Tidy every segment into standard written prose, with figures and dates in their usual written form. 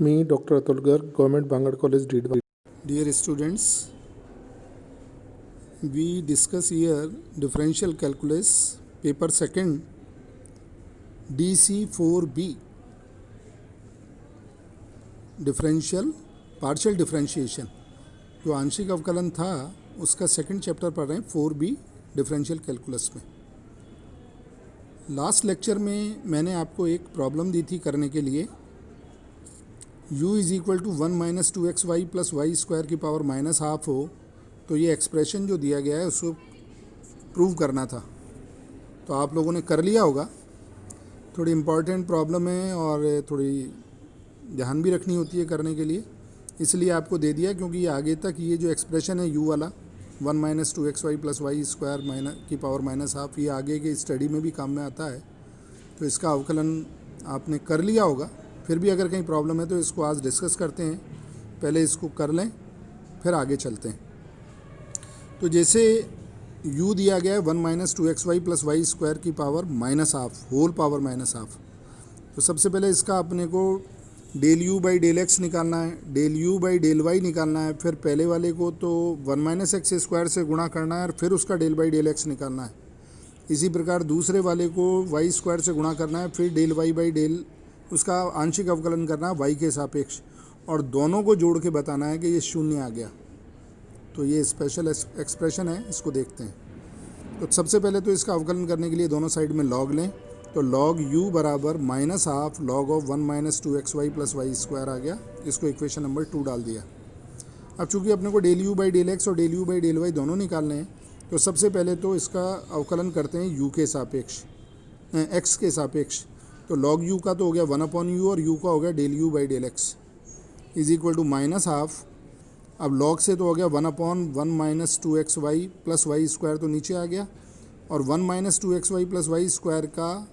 Me, Dr. Atul Garg, Government Bangalore College, Deedwali. Dear students, we discuss here differential calculus, paper second, DC4B, differential partial differentiation. जो आंशिक अवकलन था उसका second chapter पढ़ रहे हैं 4B डिफरेंशियल कैलकुलस में। लास्ट लेक्चर में मैंने आपको एक प्रॉब्लम दी थी करने के लिए, u is equal to 1 minus 2xy plus y square की पावर माइनस हाफ हो तो ये एक्सप्रेशन जो दिया गया है उसको प्रूव करना था। तो आप लोगों ने कर लिया होगा। थोड़ी इम्पॉर्टेंट प्रॉब्लम है और थोड़ी ध्यान भी रखनी होती है करने के लिए, इसलिए आपको दे दिया, क्योंकि ये आगे तक ये जो एक्सप्रेशन है u वाला 1 minus 2xy plus y square minus की पावर माइनस हाफ, ये आगे के स्टडी में भी काम में आता है। तो इसका अवकलन आपने कर लिया होगा। फिर भी अगर कहीं प्रॉब्लम है तो इसको आज डिस्कस करते हैं। पहले इसको कर लें फिर आगे चलते हैं। तो जैसे u दिया गया है 1 minus 2xy plus y square की power minus half, whole power minus half. तो सबसे पहले इसका अपने को del u by del x निकालना है, del u by del y निकालना है। फिर पहले वाले को तो 1 माइनस एक्स स्क्वायर से गुणा करना है और फिर उसका डेल बाई डेल एक्स निकालना है। इसी प्रकार दूसरे वाले को वाई स्क्वायर से गुणा करना है, फिर डेल वाई बाई डेल उसका आंशिक अवकलन करना है वाई के सापेक्ष, और दोनों को जोड़ के बताना है कि ये शून्य आ गया। तो ये स्पेशल एक्सप्रेशन है, इसको देखते हैं। तो सबसे पहले तो इसका अवकलन करने के लिए दोनों साइड में लॉग लें। तो लॉग u बराबर minus half log of 1 minus 2xy plus y square आ गया। इसको इक्वेशन नंबर 2 डाल दिया। अब चूंकि अपने को del u by del x और del u by del y दोनों निकालने हैं, तो सबसे पहले तो इसका अवकलन करते हैं u के सापेक्ष, x के सापेक्ष। तो लॉग u का तो हो गया 1/u और u का हो गया del u by del x is equal to minus half. अब लॉग से तो हो गया 1/1 minus 2xy plus y square, तो नीचे आ गया, और 1 minus 2xy plus y square का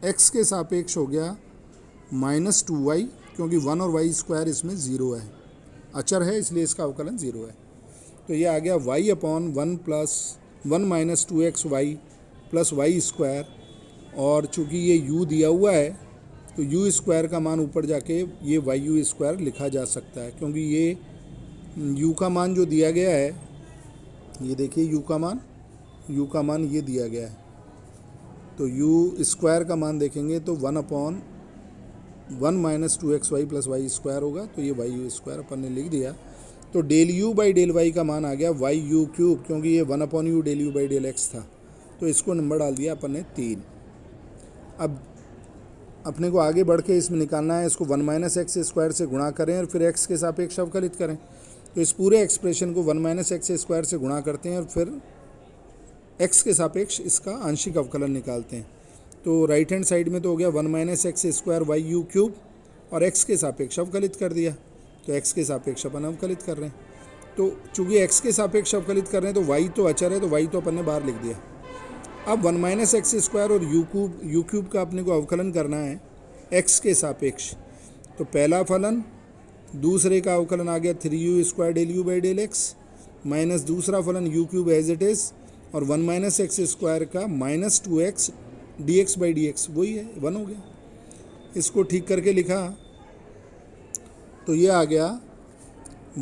x के सापेक्ष हो गया माइनस 2y, क्योंकि 1 और वाई स्क्वायर इसमें ज़ीरो है, अचर है, इसलिए इसका अवकलन ज़ीरो है। तो ये आ गया y/1 plus 1 minus 2xy plus y square, और चूँकि ये u दिया हुआ है तो u स्क्वायर का मान ऊपर जाके ये वाई स्क्वायर लिखा जा सकता है, क्योंकि ये u का मान जो दिया गया है, ये देखिए u का मान ये दिया गया है। तो u स्क्वायर का मान देखेंगे तो 1/1 minus 2xy plus y square होगा, तो ये वाई स्क्वायर अपन ने लिख दिया। तो del u by del y का मान आ गया वाई यू क्यूब, क्योंकि ये 1/u del u by del x था। तो इसको नंबर डाल दिया अपन ने 3। अब अपने को आगे बढ़ के इसमें निकालना है, इसको 1 माइनस एक्स स्क्वायर से गुणा करें और फिर एक्स के सापेक्ष अवकलित करें। तो इस पूरे एक्सप्रेशन को 1 माइनस एक्स स्क्वायर से गुणा करते हैं और फिर x के सापेक्ष इसका आंशिक अवकलन निकालते हैं। तो राइट हैंड साइड में तो हो गया 1 minus x square Y u cube, और x के सापेक्ष अवकलित कर दिया। तो x के सापेक्ष अपन अवकलित कर रहे हैं। तो चूँकि x के सापेक्ष अवकलित कर रहे हैं तो y तो अचर है, तो y तो अपन ने बाहर लिख दिया। अब 1 माइनस एक्स स्क्वायर और यू क्यूब का अपने को अवकलन करना है x के सापेक्ष। तो पहला फलन, दूसरे का अवकलन आ गया 3u square del u by del x, minus दूसरा फलन u cube as it is, और 1 माइनस एक्स स्क्वायर का minus 2x d x by d x, वही है, 1 हो गया। इसको ठीक करके लिखा तो ये आ गया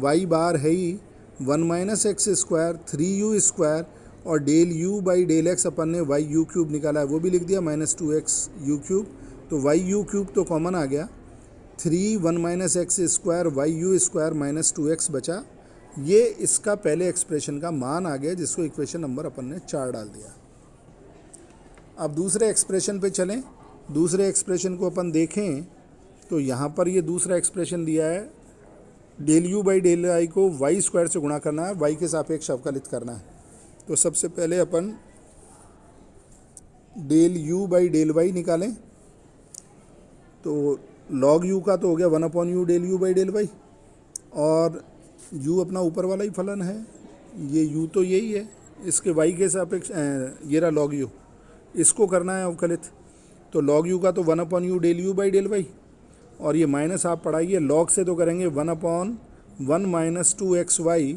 y बार है ही 1 minus x square 3u square, और del u by del x अपन ने वाई यू क्यूब निकाला है, वो भी लिख दिया माइनस 2x यू क्यूब। तो वाई यू क्यूब तो कॉमन आ गया, 1 minus x square Y u square minus 2x बचा। ये इसका पहले एक्सप्रेशन का मान आ गया, जिसको इक्वेशन नंबर अपन ने 4 डाल दिया। अब दूसरे एक्सप्रेशन पे चलें। दूसरे एक्सप्रेशन को अपन देखें तो यहाँ पर ये दूसरा एक्सप्रेशन दिया है, del u by del I को वाई स्क्वायर से गुणा करना है, वाई के सापेक्ष अवकलित करना है। तो सबसे पहले अपन del u by del y निकालें। तो लॉग यू का तो हो गया 1/u del u by del y, और u अपना ऊपर वाला ही फलन है, ये u तो यही है, इसके y के सापेक्ष ये रहा लॉग u, इसको करना है अवकलित। तो लॉग u का तो 1/u del u by del y, और ये माइनस आप पढ़ाइए, लॉग से तो करेंगे 1/1 minus 2xy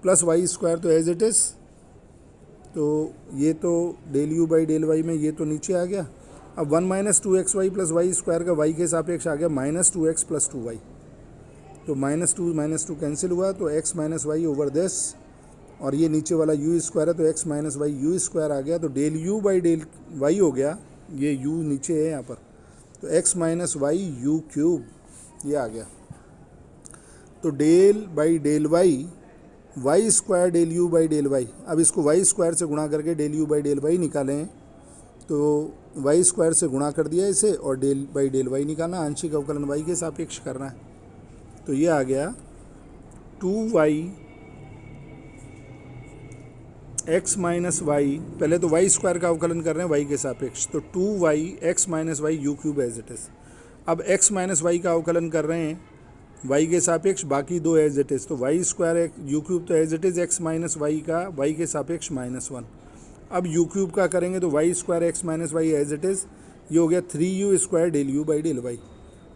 plus y square, तो एज इट इज़। तो ये तो del u by del y में ये तो नीचे आ गया, अब 1 minus 2xy plus y square का y के सापेक्ष आ गया -2x प्लस 2y। तो -2 कैंसिल हुआ, तो x minus y over this, और ये नीचे वाला u स्क्वायर है तो x minus y u square आ गया, तो del u by del y हो गया, ये u नीचे है यहाँ पर, तो x minus y u cube ये आ गया। तो del by del y square del u by del y, अब इसको y स्क्वायर से गुणा करके del u by del y निकालें, तो y स्क्वायर से गुणा कर दिया इसे और डेल बाई डेल y निकालना, आंशिक अवकलन y के सापेक्ष करना है। तो ये आ गया 2y x माइनस वाई, पहले तो y स्क्वायर का अवकलन कर रहे हैं y के सापेक्ष, तो 2y x minus y u cube as it is. अब x माइनस वाई का अवकलन कर रहे हैं y के सापेक्ष, बाकी दो एज इट इज़, तो y स्क्वायर यू क्यूब तो as it is x minus y का y के सापेक्ष -1। अब यू क्यूब का करेंगे तो y square x minus y as it is, ये हो गया 3u square del u by del y,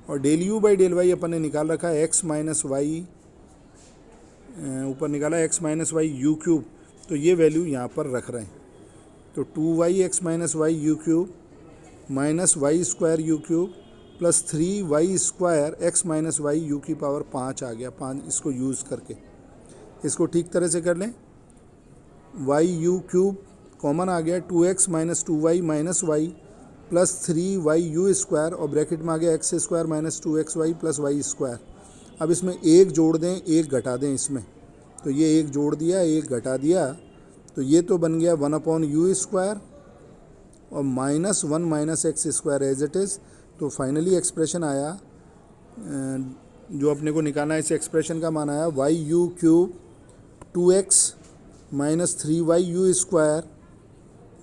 और del u by del y अपन ने निकाल रखा है x माइनस वाई, ऊपर निकाला x minus y u cube, तो ये वैल्यू यहाँ पर रख रहे हैं। तो 2y x minus y u cube minus y square u cube plus 3y square x minus y u की पावर 5 आ गया, 5 इसको यूज़ करके इसको ठीक तरह से कर लें, y यू क्यूब कॉमन आ गया, 2x minus 2y minus y plus 3y u square, और ब्रैकेट में आ गया x square minus 2xy plus y square. अब इसमें एक जोड़ दें एक घटा दें इसमें, तो ये एक जोड़ दिया एक घटा दिया, तो ये तो बन गया 1/u स्क्वायर और -1 minus x square as it is. तो फाइनली एक्सप्रेशन आया, जो अपने को निकालना है इस एक्सप्रेशन का मान आया Y u cube 2x minus 3y u square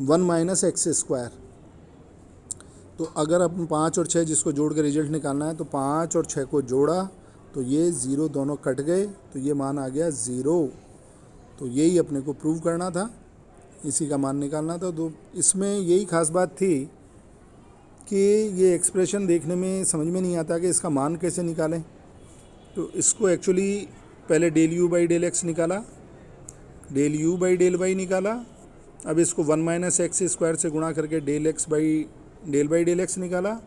1 minus x square. तो अगर अपन 5 और 6 जिसको जोड़ के रिजल्ट निकालना है, तो 5 और 6 को जोड़ा तो ये 0 दोनों कट गए, तो ये मान आ गया 0। तो यही अपने को प्रूव करना था, इसी का मान निकालना था। तो इसमें यही खास बात थी कि ये एक्सप्रेशन देखने में समझ में नहीं आता कि इसका मान कैसे निकालें। तो इसको एक्चुअली पहले del u by del x निकाला, del u by del y निकाला, अब इसको 1 माइनस एक्स स्क्वायर से गुणा करके डेल बाई डेल एक्स निकाला,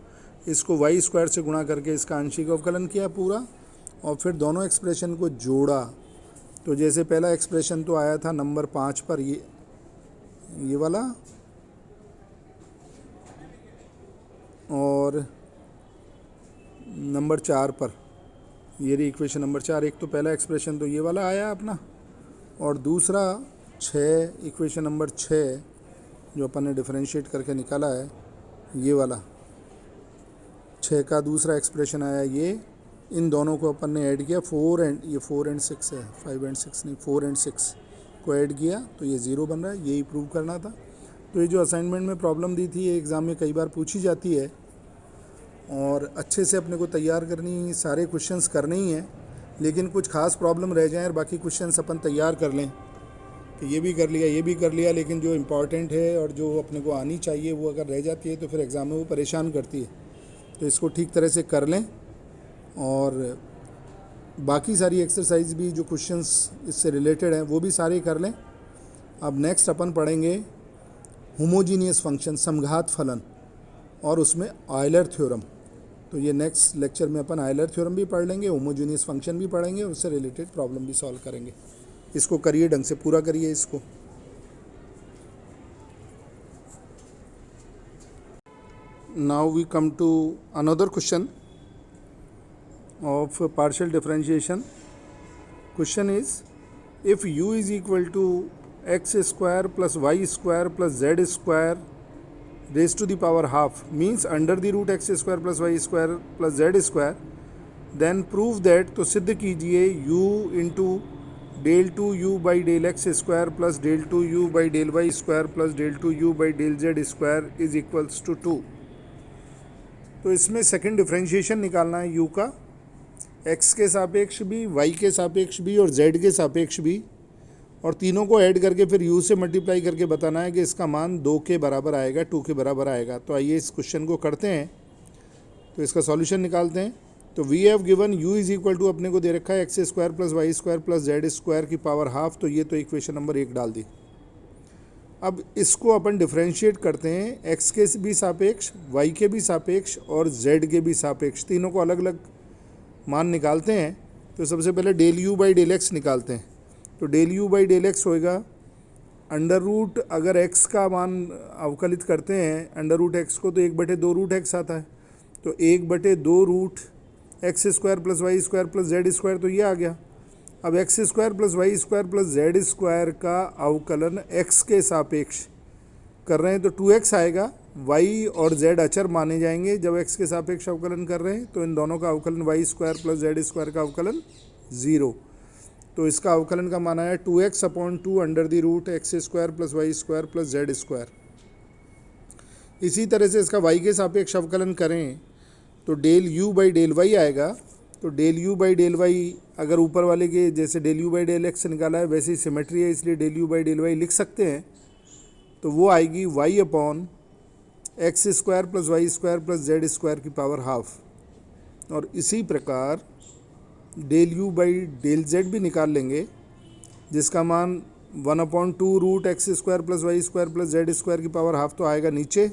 इसको वाई स्क्वायर से गुणा करके इसका आंशिक अवकलन किया पूरा, और फिर दोनों एक्सप्रेशन को जोड़ा। तो जैसे पहला एक्सप्रेशन तो आया था नंबर 5 पर, ये वाला, और नंबर 4 पर ये रही इक्वेशन नंबर 4। एक तो पहला एक्सप्रेशन तो ये वाला आया अपना, और दूसरा 6 इक्वेशन नंबर 6 जो अपन ने डिफरेंशिएट करके निकाला है, ये वाला 6 का दूसरा एक्सप्रेशन आया ये। इन दोनों को अपन ने ऐड किया, 4 एंड 6 है, 5 एंड 6 नहीं, 4 एंड 6 को ऐड किया तो ये 0 बन रहा है। यही प्रूव करना था। तो ये जो असाइनमेंट में प्रॉब्लम दी थी, ये एग्ज़ाम में कई बार पूछी जाती है, और अच्छे से अपने को तैयार करनी, सारे क्वेश्चंस करने ही हैं, लेकिन कुछ खास प्रॉब्लम रह जाएं और बाकी क्वेश्चंस अपन तैयार कर लें, तो ये भी कर लिया, लेकिन जो इम्पॉर्टेंट है और जो अपने को आनी चाहिए वो अगर रह जाती है तो फिर एग्ज़ाम में वो परेशान करती है। तो इसको ठीक तरह से कर लें, और बाकी सारी एक्सरसाइज भी जो क्वेश्चंस इससे रिलेटेड हैं वो भी सारे कर लें। अब नेक्स्ट अपन पढ़ेंगे होमोजीनियस फंक्शन, समघात फलन, और उसमें आयलर थ्योरम। तो ये नेक्स्ट लेक्चर में अपन आयलर थ्योरम भी पढ़ लेंगे, होमोजीनियस फंक्शन भी पढ़ेंगे, उससे रिलेटेड प्रॉब्लम भी सॉल्व करेंगे। इसको करिए, ढंग से पूरा करिए इसको। Now we come to another question of partial differentiation. Question is, if u is equal to x square plus y square plus z square raised to the power half, means under the root x square plus y square plus z square, then prove that, तो सिद्ध कीजिए u into del 2u by del x square plus del 2u by del y square plus del 2u by del z square is equals to 2। तो इसमें second differentiation निकालना है u का, x के सापेक्ष भी, y के सापेक्ष भी और z के सापेक्ष भी, और तीनों को ऐड करके फिर u से मल्टीप्लाई करके बताना है कि इसका मान 2 के बराबर आएगा, 2 के बराबर आएगा। तो आइए इस क्वेश्चन को करते हैं, तो इसका सॉल्यूशन निकालते हैं। तो we have given u is equal to, अपने को दे रखा है x square plus y square plus z square की पावर हाफ, तो ये तो इक्वेशन नंबर 1 डाल दी। अब इसको अपन डिफ्रेंशिएट करते हैं x के भी सापेक्ष, y के भी सापेक्ष और z के भी सापेक्ष, तीनों को अलग अलग मान निकालते हैं। तो सबसे पहले del u by del x निकालते हैं। तो del u by del x होएगा अंडर रूट, अगर x का मान अवकलित करते हैं अंडर रूट एक्स को तो 1/2 रूट एक्स आता है। तो 1/2 root x square plus y square plus z square, तो ये आ गया। अब x square plus y square plus z square का अवकलन x के सापेक्ष कर रहे हैं तो 2x आएगा। y और z अचर माने जाएंगे जब x के सापेक्ष अवकलन कर रहे हैं, तो इन दोनों का अवकलन y square plus z square का अवकलन 0। तो इसका अवकलन का मान आया 2x/2 under the root x square plus y square plus z square. इसी तरह से इसका y के सापेक्ष अवकलन करें तो del u by del y आएगा। तो del u by del y अगर ऊपर वाले के जैसे del u by del x निकाला है वैसे ही सिमेट्री है, इसलिए del u by del y लिख सकते हैं। तो वो आएगी y/एक्स square plus y square plus z square की पावर हाफ। और इसी प्रकार del u by del z भी निकाल लेंगे, जिसका मान 1/2 root x square plus y square plus z square की पावर हाफ तो आएगा नीचे,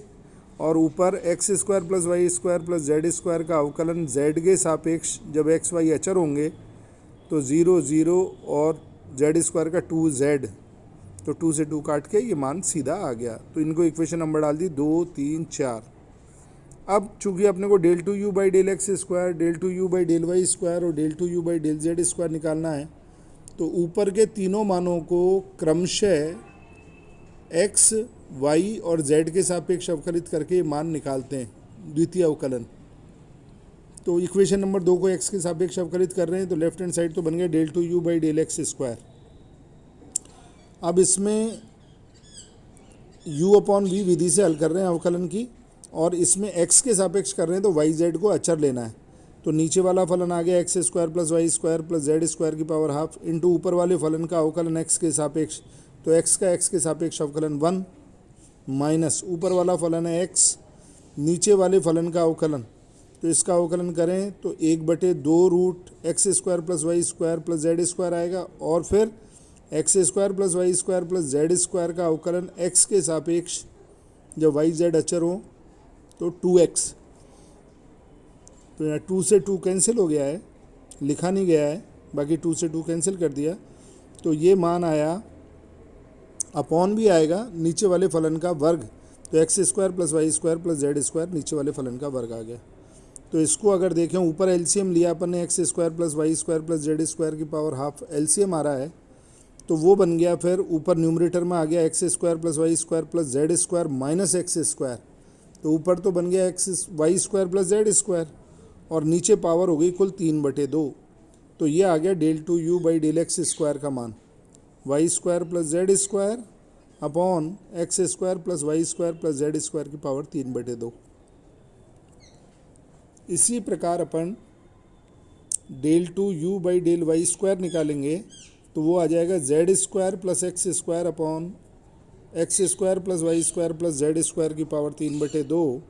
और ऊपर x square plus y square plus z square का अवकलन z के सापेक्ष जब एक्स वाई अचर होंगे तो 0 0 और जेड स्क्वायर का 2z, तो 2 से 2 काट के ये मान सीधा आ गया। तो इनको इक्वेशन नंबर डाल दी 2 3 4। अब चूंकि अपने को del 2u by del x square, del 2u by del y square और del 2u by del z square निकालना है, तो ऊपर के तीनों मानों को क्रमशः x, y और z के सापेक्ष अवकलित करके मान निकालते हैं द्वितीय अवकलन। तो इक्वेशन नंबर 2 को x के सापेक्ष अवकलित कर रहे हैं, तो लेफ्ट हैंड साइड तो बन गया del 2u by del x square. अब इसमें u/v विधि से हल कर रहे हैं अवकलन की, और इसमें x के सापेक्ष कर रहे हैं तो y z को अचर लेना है। तो नीचे वाला फलन आ गया x square plus y square plus z square की पावर हाफ इंटू ऊपर वाले फलन का अवकलन x के सापेक्ष, तो x का x के सापेक्ष अवकलन 1 माइनस ऊपर वाला फलन है x, नीचे वाले फलन का अवकलन, तो इसका अवकलन करें तो 1/2 root x square plus y square plus z square आएगा, और फिर x square plus y square plus z square का अवकलन x के सापेक्ष जब वाई जेड अचर हो तो 2x। तो यहाँ 2 से 2 कैंसिल हो गया है, लिखा नहीं गया है, बाकी 2 से 2 कैंसिल कर दिया। तो ये मान आया, अपॉन भी आएगा नीचे वाले फलन का वर्ग, तो x square plus y square plus z square नीचे वाले फलन का वर्ग आ गया। तो इसको अगर देखें ऊपर एलसीएम लिया अपन ने x square plus y square plus z square की पावर हाफ, एलसीएम आ रहा है तो वो बन गया, फिर ऊपर न्यूमरेटर में आ गया x square plus y square plus z square minus x square, तो ऊपर तो बन गया x y square plus z square, और नीचे पावर हो गई कुल 3/2। तो ये आ गया del 2u by del x square का मान, y square plus z square upon x square plus y square plus z square की पावर 3/2। इसी प्रकार अपन del 2u by del y square निकालेंगे, तो वो आ जाएगा z square plus x square upon x square plus y square plus z square की पावर 3/2,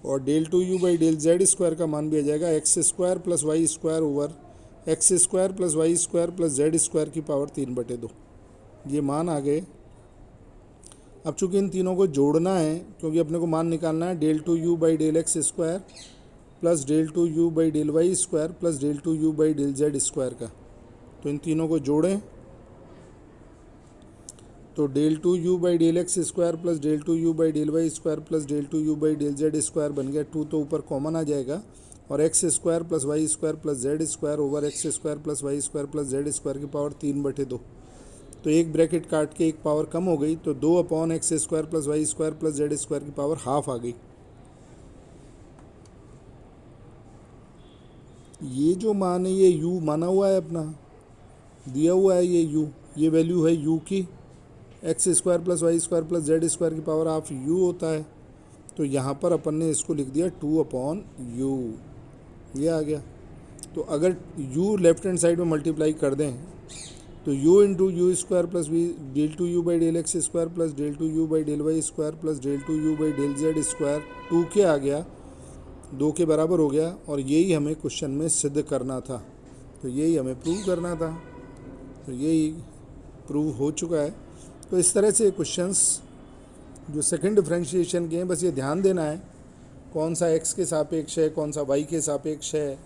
और del 2u by del z square का मान भी आ जाएगा x square plus y square over x square plus y square plus z square की power 3/2। ये मान आ गए। अब चूंकि इन तीनों को जोड़ना है, क्योंकि अपने को मान निकालना है del 2u by del x square plus del 2u by del y square plus del 2u by del z square का, तो इन तीनों को जोड़ें तो del 2u by del x square plus del 2u by del y square plus del 2u by del z square बन गया। 2 तो ऊपर कॉमन आ जाएगा, और x square plus y square plus z square over x square plus y square plus z square की power 3/2। तो एक ब्रैकेट काट के एक पावर कम हो गई, तो 2/एक्स square plus y square plus z square की पावर हाफ आ गई। ये जो मान है ये u माना हुआ है, अपना दिया हुआ है ये u, ये वैल्यू है u की, x square plus y square plus z square की पावर हाफ u होता है। तो यहाँ पर अपन ने इसको लिख दिया 2/u, ये आ गया। तो अगर u लेफ्ट हैंड साइड में मल्टीप्लाई कर दें तो u into u square plus v del 2u by del x square plus del 2u by del y square plus del 2u by del z square 2 के आ गया, 2 के बराबर हो गया, और यही हमें क्वेश्चन में सिद्ध करना था, तो यही हमें प्रूव करना था, तो यही प्रूव हो चुका है। तो इस तरह से क्वेश्चंस जो सेकंड डिफरेंशिएशन के हैं बस ये ध्यान देना है कौन सा x के सापेक्ष है, कौन सा y के सापेक्ष है,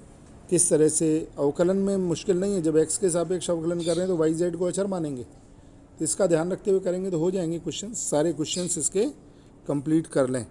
किस तरह से। अवकलन में मुश्किल नहीं है, जब x के सापेक्ष अवकलन कर रहे हैं तो y z को अचर मानेंगे, तो इसका ध्यान रखते हुए करेंगे तो हो जाएंगे क्वेश्चन। सारे क्वेश्चंस इसके कंप्लीट कर लें।